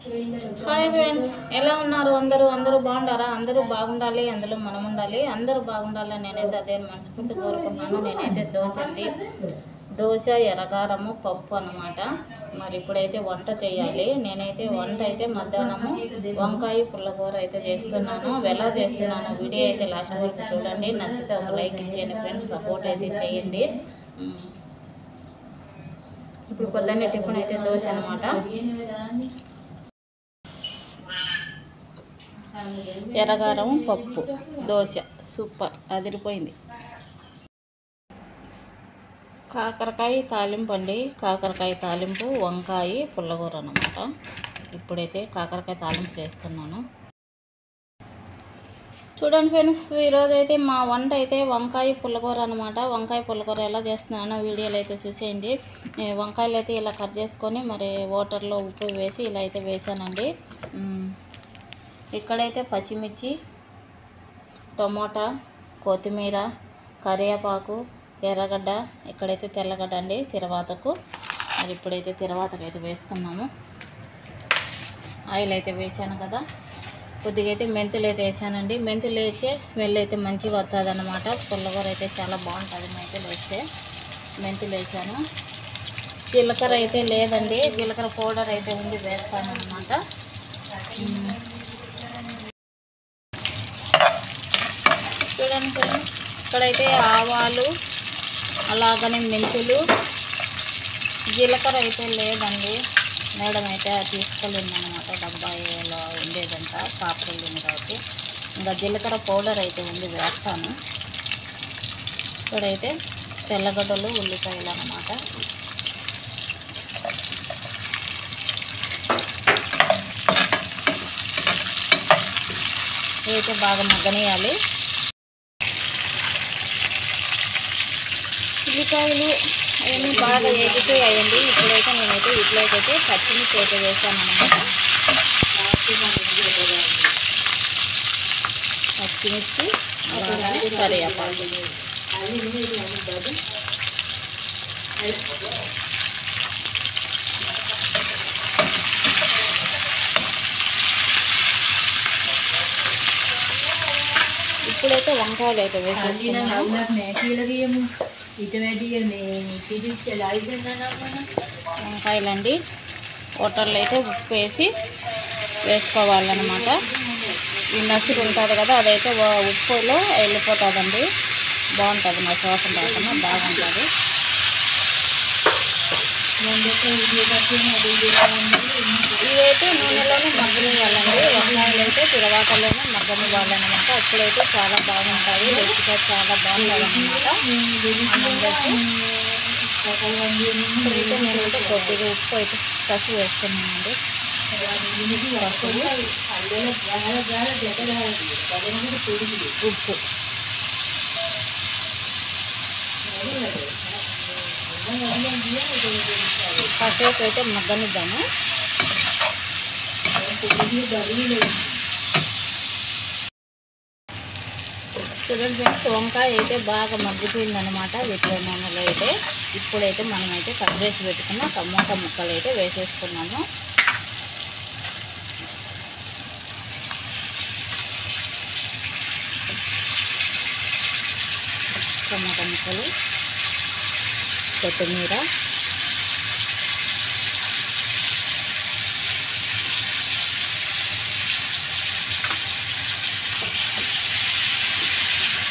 Hi friends, ఎలా ఉన్నారు? అందరూ బాగుండారా? అందరూ బాగుండాలి, అందులో మనం ఉండాలి. అందరూ బాగుండాలని నేనైతే అదే మనస్ఫూర్తి కోరుకున్నాను. నేనైతే దోశ ఎర్రగారము పప్పు అన్నమాట. మరి ఇప్పుడైతే వంట చేయాలి. నేనైతే వంట అయితే మధ్యాహ్నము వంకాయ పుల్లకూర అయితే చేస్తున్నాను. ఎలా చేస్తున్నాను వీడియో అయితే లాస్ట్ వరకు చూడండి. నచ్చితే ఒక లైక్ ఇచ్చేయండి ఫ్రెండ్స్, సపోర్ట్ అయితే చేయండి. ఇప్పుడు పొద్దున్నే టిఫిన్ అయితే దోశ అన్నమాట. ఎర్రగారం పప్పు దోశ సూపర్, అదిరిపోయింది. కాకరకాయ తాలింపు అండి. కాకరకాయ తాలింపు వంకాయ పుల్లగూర అన్నమాట. ఇప్పుడైతే కాకరకాయ తాలింపు చేస్తున్నాను. చూడండి ఫ్రెండ్స్, ఈరోజు అయితే మా వంట అయితే వంకాయ పుల్లకూర అనమాట. వంకాయ పుల్లకూర ఎలా చేస్తున్నానో వీడియోలు అయితే చూసేయండి. వంకాయలు అయితే ఇలా కట్ చేసుకొని మరి వాటర్లో ఉప్పు వేసి ఇలా అయితే వేసానండి. ఇక్కడైతే పచ్చిమిర్చి, టమోటా, కొత్తిమీర, కరివేపాకు, ఎర్రగడ్డ, ఇక్కడైతే తెల్లగడ్డ అండి తిరవాతకు. మరి ఇప్పుడైతే తిరవాతకు అయితే వేసుకున్నాము. ఆయిల్ అయితే వేసాను కదా, కొద్దిగా అయితే మెంతులు అయితే వేసానండి. మెంతులు వేస్తే స్మెల్ అయితే మంచిగా వస్తుంది అన్నమాట. పుల్లకూర అయితే చాలా బాగుంటుంది మెంతులు వేస్తే. మెంతులు వేసాను. జీలకర్ర అయితే లేదండి, జీలకర్ర పౌడర్ అయితే ఉంది, వేస్తాను అన్నమాట. చూడండి, ఇక్కడైతే ఆవాలు అలాగనే మెంతులు, జీలకర్ర అయితే లేదండి. మేడం అయితే తీసుకెళ్ళింది అనమాట, డబ్బాయిలో ఉండేదంతా పాప వెళ్ళింది కాబట్టి. ఇంకా జీలకర్ర పౌడర్ అయితే ఉంది, వేస్తాను. ఇక్కడైతే తెల్లగడ్డలు, ఉల్లిపాయలు అన్నమాట. ఇవైతే బాగా మగ్గనియాలి. ఉల్లిపాయలు అవన్నీ బాగా వేగిపోయాయండి. ఇప్పుడైతే నేనైతే వీటిలోకైతే పచ్చిమిర్చి అయితే వేసాను అనమాట. పచ్చిమిర్చి అలాగే కరివేపాకు. ఇప్పుడైతే వంకాయలు అయితే వేసుకున్నాము. వంకాయలండి వాటర్లో అయితే ఉప్పు వేసి వేసుకోవాలన్నమాట. ఈ నసురు ఉంటుంది కదా, అదైతే ఉప్పులో వెళ్ళిపోతుందండి. బాగుంటుంది, మా వాసన రాకుండా బాగుంటుంది. ఇవైతే నూనెలోనే మగ్గనివ్వాలండి. వంకాయలు అయితే తిరవాతలోనే మగ్గనివ్వాలన్నమాట. అప్పుడైతే చాలా బాగుంటుంది, రుచిగా చాలా బాగుంటుంది అన్నమాట. ఇప్పుడైతే నేనైతే కొద్దిగా ఉప్పు అయితే పసుపు వేస్తున్నానండి. ఉప్పు కాసేపు అయితే మగ్గనిద్దాము. చూడండి ఫ్రెండ్స్, వంకాయ అయితే బాగా మగ్గిపోయిందనమాట వీటిలో నూనెలో అయితే. ఇప్పుడైతే మనమైతే కట్ చేసి పెట్టుకున్న టమోటా ముక్కలు అయితే వేసేసుకున్నాము. టమోటా ముక్కలు, కొత్తిమీర,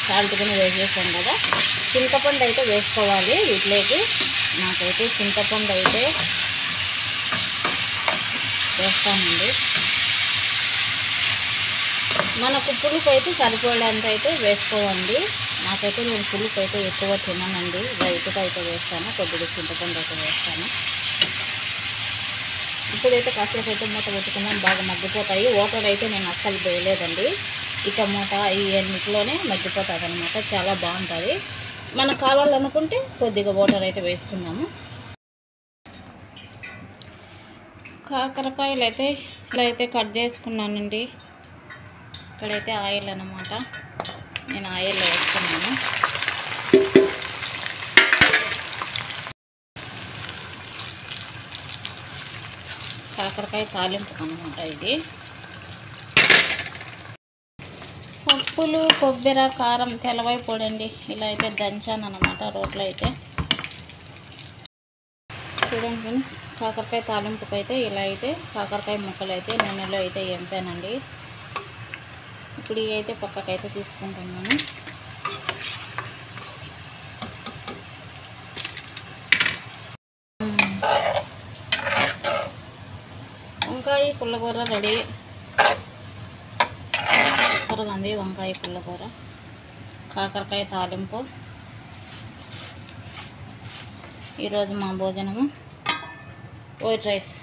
సాల్ట్ కూడా వేసేసాం కదా. చింతపండు అయితే వేసుకోవాలి వీటిలోకి. నాకైతే చింతపండు అయితే వేస్తానండి. మనకు పులుపు అయితే సరిపోయేంత అయితే వేసుకోవండి. నాకైతే నేను పులుపు అయితే ఎక్కువ తిననండి, లైట్గా అయితే వేస్తాను. కొద్దిగా చింతపండు అయితే వేస్తాను. ఇప్పుడైతే కాసేపు అయితే మూత పెట్టుకున్నాం, బాగా మగ్గిపోతాయి. వాటర్ అయితే నేను అస్సలు వేయలేదండి. ఈ టమోటా ఇవన్నిటిలోనే మగ్గిపోతుంది అనమాట, చాలా బాగుంటుంది. మనకు కావాలనుకుంటే కొద్దిగా వాటర్ అయితే వేసుకున్నాము. కాకరకాయలు అయితే ఇలా అయితే కట్ చేసుకున్నానండి. ఇక్కడైతే ఆయిల్ అన్నమాట, నేను ఆయిల్లో వేసుకున్నాను. కాకరకాయ తాలింపు అన్నమాట. ఇది పప్పులు, కొబ్బరి, కారం, తెల్లవాయి పొడి అండి. ఇలా అయితే దంచాను అన్నమాట రోట్లో అయితే. చూడండి ఫ్రెండ్స్, కాకరకాయ తాలింపుకి అయితే ఇలా అయితే కాకరకాయ ముక్కలు అయితే నూనెలో అయితే ఎంపానండి. ఇప్పుడు ఇవి అయితే పక్కకైతే తీసుకుంటున్నాను. వంకాయ పుల్లకూర రెడీ. త్వరగా ఉంది వంకాయ పుల్లకూర, కాకరకాయ తాలింపు. ఈరోజు మా భోజనము వైట్ రైస్.